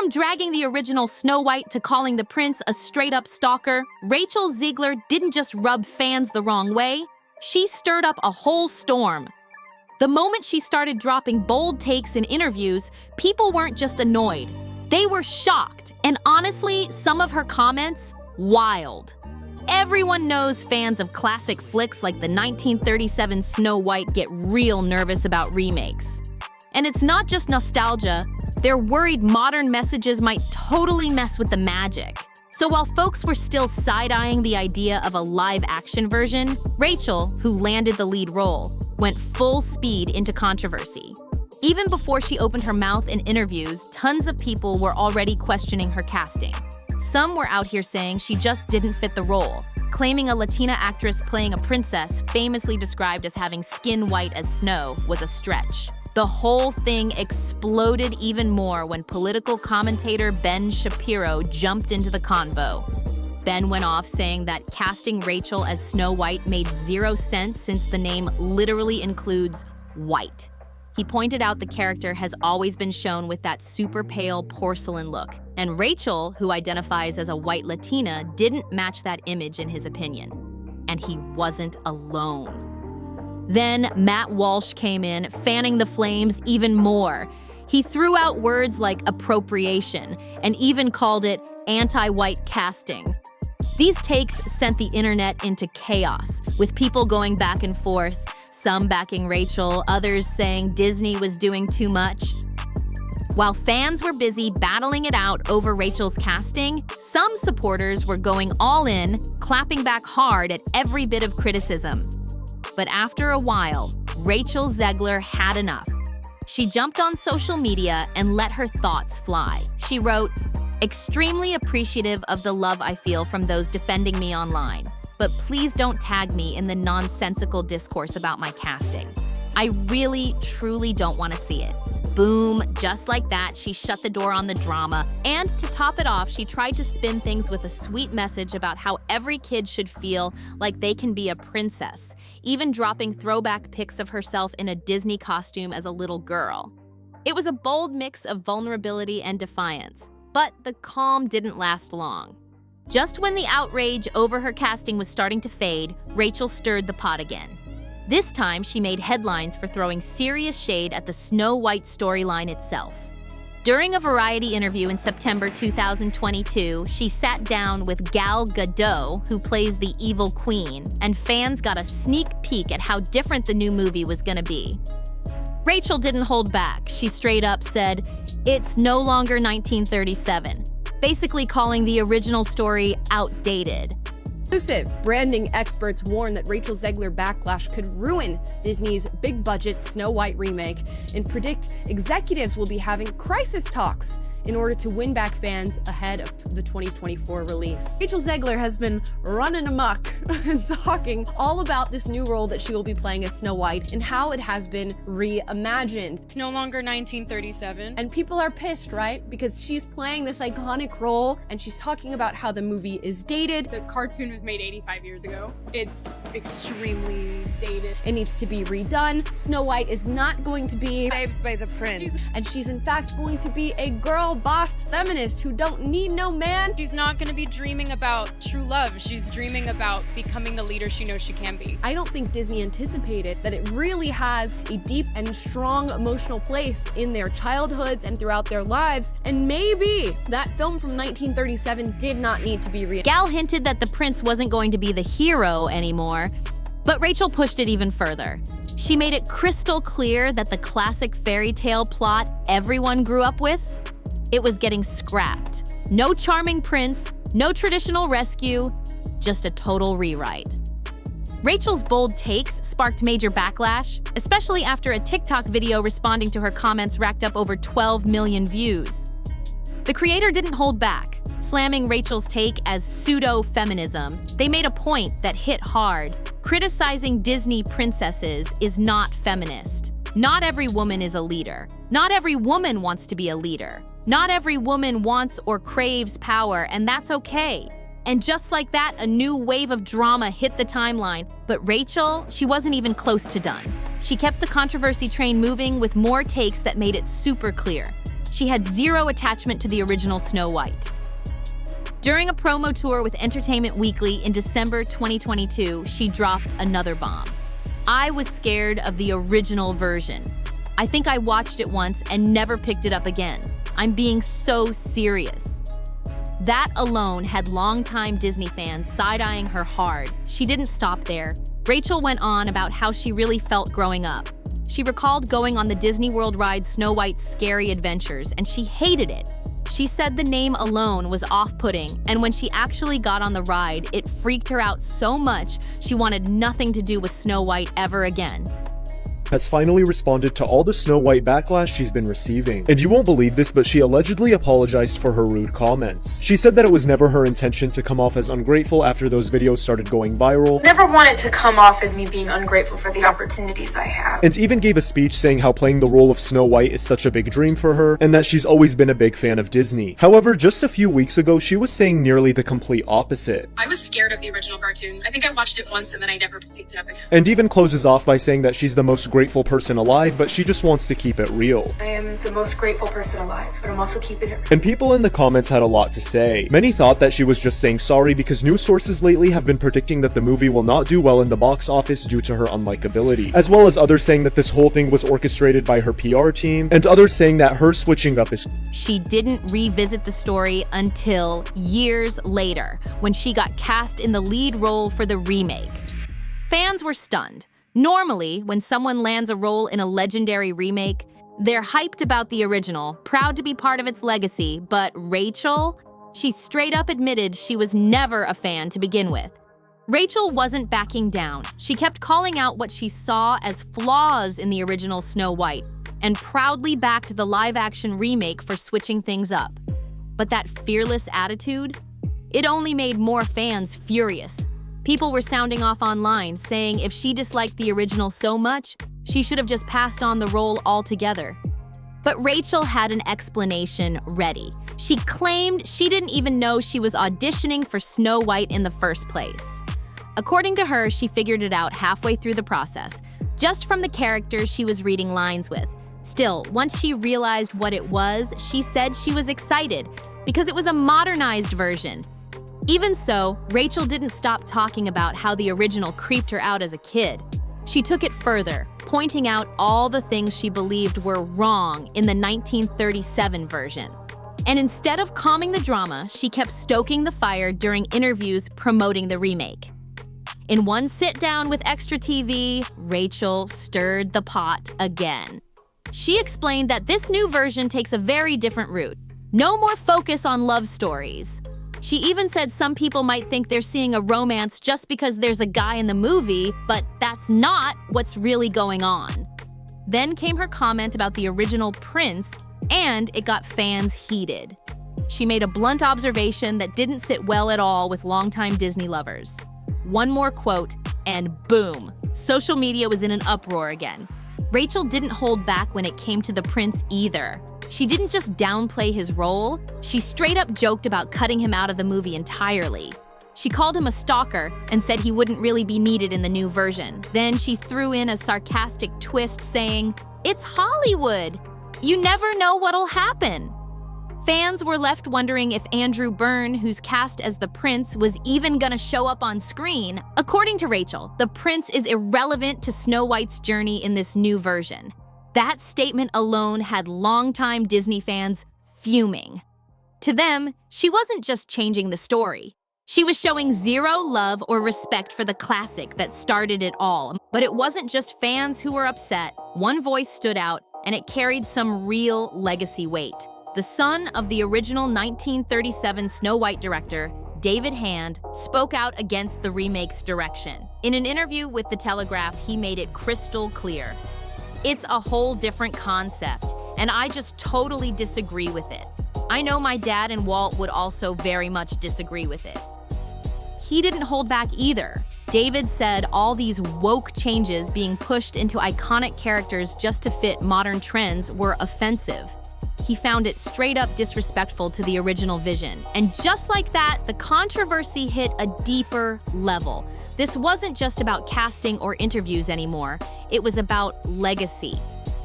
From dragging the original Snow White to calling the prince a straight-up stalker, Rachel Zegler didn't just rub fans the wrong way, she stirred up a whole storm. The moment she started dropping bold takes in interviews, people weren't just annoyed. They were shocked, and honestly, some of her comments, wild. Everyone knows fans of classic flicks like the 1937 Snow White get real nervous about remakes. And it's not just nostalgia, they're worried modern messages might totally mess with the magic. So while folks were still side-eyeing the idea of a live-action version, Rachel, who landed the lead role, went full speed into controversy. Even before she opened her mouth in interviews, tons of people were already questioning her casting. Some were out here saying she just didn't fit the role, claiming a Latina actress playing a princess, famously described as having skin white as snow, was a stretch. The whole thing exploded even more when political commentator Ben Shapiro jumped into the convo. Ben went off saying that casting Rachel as Snow White made zero sense since the name literally includes white. He pointed out the character has always been shown with that super pale porcelain look, and Rachel, who identifies as a white Latina, didn't match that image in his opinion. And he wasn't alone. Then Matt Walsh came in, fanning the flames even more. He threw out words like appropriation and even called it anti-white casting. These takes sent the internet into chaos, with people going back and forth, some backing Rachel, others saying Disney was doing too much. While fans were busy battling it out over Rachel's casting, some supporters were going all in, clapping back hard at every bit of criticism. But after a while, Rachel Zegler had enough. She jumped on social media and let her thoughts fly. She wrote, "Extremely appreciative of the love I feel from those defending me online, but please don't tag me in the nonsensical discourse about my casting. I really, truly don't want to see it." Boom, just like that, she shut the door on the drama. And to top it off, she tried to spin things with a sweet message about how every kid should feel like they can be a princess, even dropping throwback pics of herself in a Disney costume as a little girl. It was a bold mix of vulnerability and defiance, but the calm didn't last long. Just when the outrage over her casting was starting to fade, Rachel stirred the pot again. This time, she made headlines for throwing serious shade at the Snow White storyline itself. During a Variety interview in September 2022, she sat down with Gal Gadot, who plays the evil queen, and fans got a sneak peek at how different the new movie was gonna be. Rachel didn't hold back. She straight up said, "It's no longer 1937," basically calling the original story outdated. Exclusive. Branding experts warn that Rachel Zegler Backlash could ruin Disney's big-budget Snow White remake and predict executives will be having crisis talks in order to win back fans ahead of the 2024 release. Rachel Zegler has been running amok and talking all about this new role that she will be playing as Snow White and how it has been reimagined. It's no longer 1937. And people are pissed, right? Because she's playing this iconic role and she's talking about how the movie is dated. The cartoon was made 85 years ago. It's extremely dated. It needs to be redone. Snow White is not going to be saved by the prince. And she's in fact going to be a girl boss feminist who don't need no man. She's not going to be dreaming about true love. She's dreaming about becoming the leader she knows she can be. I don't think Disney anticipated that it really has a deep and strong emotional place in their childhoods and throughout their lives. And maybe that film from 1937 did not need to be Gal hinted that the prince wasn't going to be the hero anymore, but Rachel pushed it even further. She made it crystal clear that the classic fairy tale plot everyone grew up with, it was getting scrapped. No charming prince, no traditional rescue, just a total rewrite. Rachel's bold takes sparked major backlash, especially after a TikTok video responding to her comments racked up over 12 million views. The creator didn't hold back, slamming Rachel's take as pseudo-feminism. They made a point that hit hard. Criticizing Disney princesses is not feminist. Not every woman is a leader. Not every woman wants to be a leader. Not every woman wants or craves power, and that's okay. And just like that, a new wave of drama hit the timeline. But Rachel, she wasn't even close to done. She kept the controversy train moving with more takes that made it super clear. She had zero attachment to the original Snow White. During a promo tour with Entertainment Weekly in December 2022, she dropped another bomb. I was scared of the original version. I think I watched it once and never picked it up again. I'm being so serious. That alone had longtime Disney fans side-eyeing her hard. She didn't stop there. Rachel went on about how she really felt growing up. She recalled going on the Disney World ride Snow White's Scary Adventures, and she hated it. She said the name alone was off-putting, and when she actually got on the ride, it freaked her out so much she wanted nothing to do with Snow White ever again. Has finally responded to all the Snow White backlash she's been receiving. And you won't believe this, but she allegedly apologized for her rude comments. She said that it was never her intention to come off as ungrateful after those videos started going viral. Never wanted to come off as me being ungrateful for the opportunities I have. And even gave a speech saying how playing the role of Snow White is such a big dream for her, and that she's always been a big fan of Disney. However, just a few weeks ago, she was saying nearly the complete opposite. I was scared of the original cartoon. I think I watched it once and then I never picked it up again. And even closes off by saying that she's the most grateful person alive, but she just wants to keep it real. I am the most grateful person alive, but I'm also keeping it real. And people in the comments had a lot to say. Many thought that she was just saying sorry because news sources lately have been predicting that the movie will not do well in the box office due to her unlikability, as well as others saying that this whole thing was orchestrated by her PR team, and others saying that her switching up is... She didn't revisit the story until years later, when she got cast in the lead role for the remake. Fans were stunned. Normally, when someone lands a role in a legendary remake, they're hyped about the original, proud to be part of its legacy, but Rachel? She straight up admitted she was never a fan to begin with. Rachel wasn't backing down. She kept calling out what she saw as flaws in the original Snow White, and proudly backed the live-action remake for switching things up. But that fearless attitude? It only made more fans furious. People were sounding off online, saying if she disliked the original so much, she should have just passed on the role altogether. But Rachel had an explanation ready. She claimed she didn't even know she was auditioning for Snow White in the first place. According to her, she figured it out halfway through the process, just from the characters she was reading lines with. Still, once she realized what it was, she said she was excited because it was a modernized version. Even so, Rachel didn't stop talking about how the original creeped her out as a kid. She took it further, pointing out all the things she believed were wrong in the 1937 version. And instead of calming the drama, she kept stoking the fire during interviews promoting the remake. In one sit-down with Extra TV, Rachel stirred the pot again. She explained that this new version takes a very different route. No more focus on love stories. She even said some people might think they're seeing a romance just because there's a guy in the movie, but that's not what's really going on. Then came her comment about the original Prince, and it got fans heated. She made a blunt observation that didn't sit well at all with longtime Disney lovers. One more quote, and boom, social media was in an uproar again. Rachel didn't hold back when it came to the Prince either. She didn't just downplay his role, she straight up joked about cutting him out of the movie entirely. She called him a stalker and said he wouldn't really be needed in the new version. Then she threw in a sarcastic twist saying, "It's Hollywood. You never know what'll happen." Fans were left wondering if Andrew Byrne, who's cast as the Prince, was even gonna show up on screen. According to Rachel, the Prince is irrelevant to Snow White's journey in this new version. That statement alone had longtime Disney fans fuming. To them, she wasn't just changing the story. She was showing zero love or respect for the classic that started it all. But it wasn't just fans who were upset. One voice stood out, and it carried some real legacy weight. The son of the original 1937 Snow White director, David Hand, spoke out against the remake's direction. In an interview with The Telegraph, he made it crystal clear. "It's a whole different concept, and I just totally disagree with it. I know my dad and Walt would also very much disagree with it." He didn't hold back either. David said all these woke changes being pushed into iconic characters just to fit modern trends were offensive. He found it straight up disrespectful to the original vision. And just like that, the controversy hit a deeper level. This wasn't just about casting or interviews anymore. It was about legacy.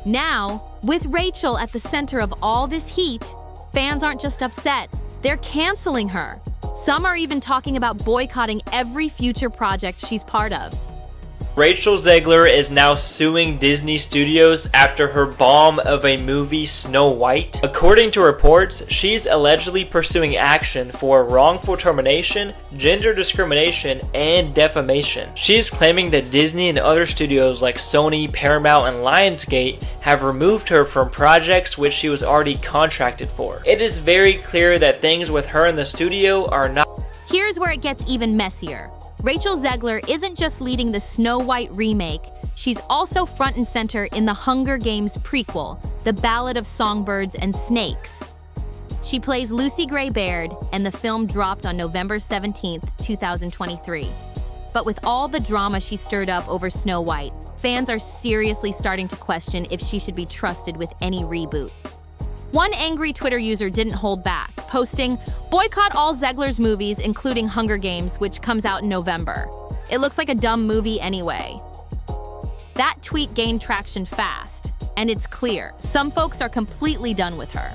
Now, with Rachel at the center of all this heat, fans aren't just upset, they're canceling her. Some are even talking about boycotting every future project she's part of. Rachel Zegler is now suing Disney Studios after her bomb of a movie Snow White. According to reports, she's allegedly pursuing action for wrongful termination, gender discrimination, and defamation. She's claiming that Disney and other studios like Sony, Paramount, and Lionsgate have removed her from projects which she was already contracted for. It is very clear that things with her in the studio are not. Here's where it gets even messier. Rachel Zegler isn't just leading the Snow White remake, she's also front and center in the Hunger Games prequel, The Ballad of Songbirds and Snakes. She plays Lucy Gray Baird, and the film dropped on November 17, 2023. But with all the drama she stirred up over Snow White, fans are seriously starting to question if she should be trusted with any reboot. One angry Twitter user didn't hold back, posting, "Boycott all Zegler's movies, including Hunger Games, which comes out in November. It looks like a dumb movie anyway." That tweet gained traction fast, and it's clear, some folks are completely done with her.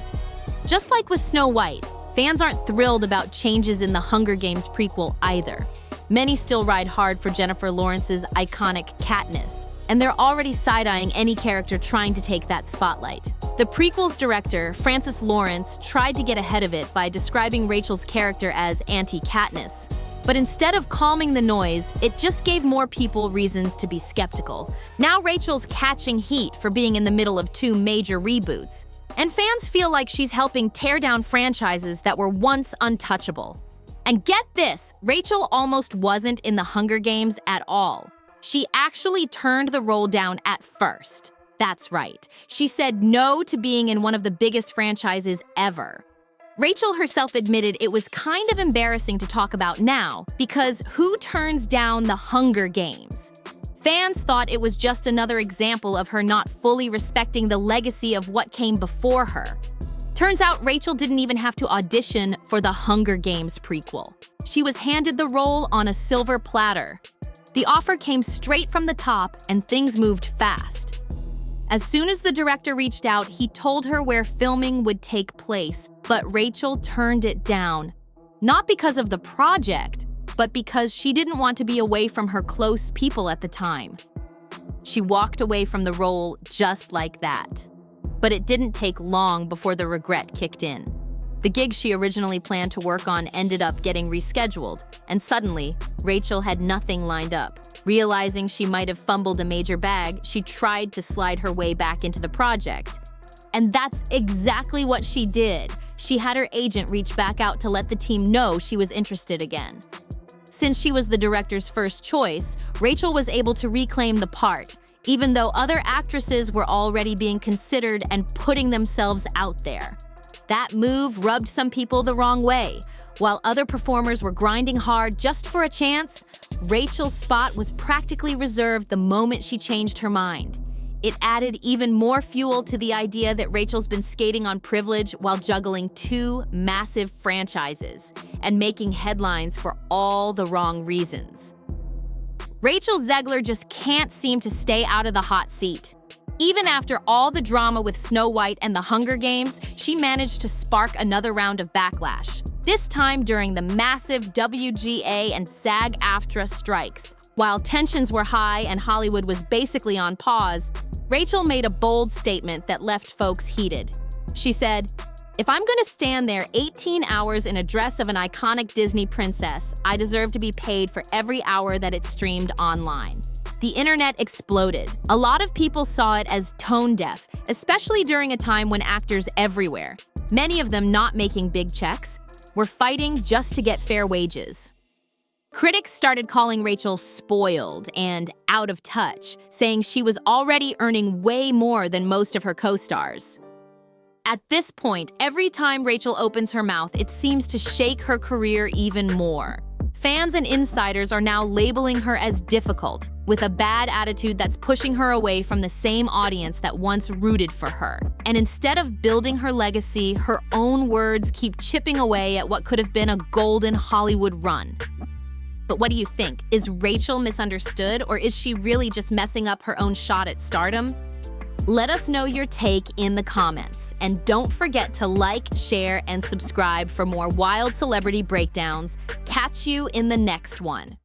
Just like with Snow White, fans aren't thrilled about changes in the Hunger Games prequel either. Many still ride hard for Jennifer Lawrence's iconic Katniss, and they're already side-eyeing any character trying to take that spotlight. The prequel's director, Francis Lawrence, tried to get ahead of it by describing Rachel's character as anti-Katniss. But instead of calming the noise, it just gave more people reasons to be skeptical. Now Rachel's catching heat for being in the middle of two major reboots. And fans feel like she's helping tear down franchises that were once untouchable. And get this, Rachel almost wasn't in the Hunger Games at all. She actually turned the role down at first. That's right. She said no to being in one of the biggest franchises ever. Rachel herself admitted it was kind of embarrassing to talk about now, because who turns down the Hunger Games? Fans thought it was just another example of her not fully respecting the legacy of what came before her. Turns out Rachel didn't even have to audition for the Hunger Games prequel. She was handed the role on a silver platter. The offer came straight from the top, and things moved fast. As soon as the director reached out, he told her where filming would take place, but Rachel turned it down. Not because of the project, but because she didn't want to be away from her close people at the time. She walked away from the role just like that. But it didn't take long before the regret kicked in. The gig she originally planned to work on ended up getting rescheduled, and suddenly, Rachel had nothing lined up. Realizing she might have fumbled a major bag, she tried to slide her way back into the project. And that's exactly what she did. She had her agent reach back out to let the team know she was interested again. Since she was the director's first choice, Rachel was able to reclaim the part, even though other actresses were already being considered and putting themselves out there. That move rubbed some people the wrong way. While other performers were grinding hard just for a chance, Rachel's spot was practically reserved the moment she changed her mind. It added even more fuel to the idea that Rachel's been skating on privilege while juggling two massive franchises and making headlines for all the wrong reasons. Rachel Zegler just can't seem to stay out of the hot seat. Even after all the drama with Snow White and the Hunger Games, she managed to spark another round of backlash, this time during the massive WGA and SAG-AFTRA strikes. While tensions were high and Hollywood was basically on pause, Rachel made a bold statement that left folks heated. She said, "If I'm gonna stand there 18 hours in a dress of an iconic Disney princess, I deserve to be paid for every hour that it's streamed online." The internet exploded. A lot of people saw it as tone deaf, especially during a time when actors everywhere, many of them not making big checks, were fighting just to get fair wages. Critics started calling Rachel spoiled and out of touch, saying she was already earning way more than most of her co-stars. At this point, every time Rachel opens her mouth, it seems to shake her career even more. Fans and insiders are now labeling her as difficult, with a bad attitude that's pushing her away from the same audience that once rooted for her. And instead of building her legacy, her own words keep chipping away at what could have been a golden Hollywood run. But what do you think? Is Rachel misunderstood, or is she really just messing up her own shot at stardom? Let us know your take in the comments. And don't forget to like, share, and subscribe for more wild celebrity breakdowns. Catch you in the next one.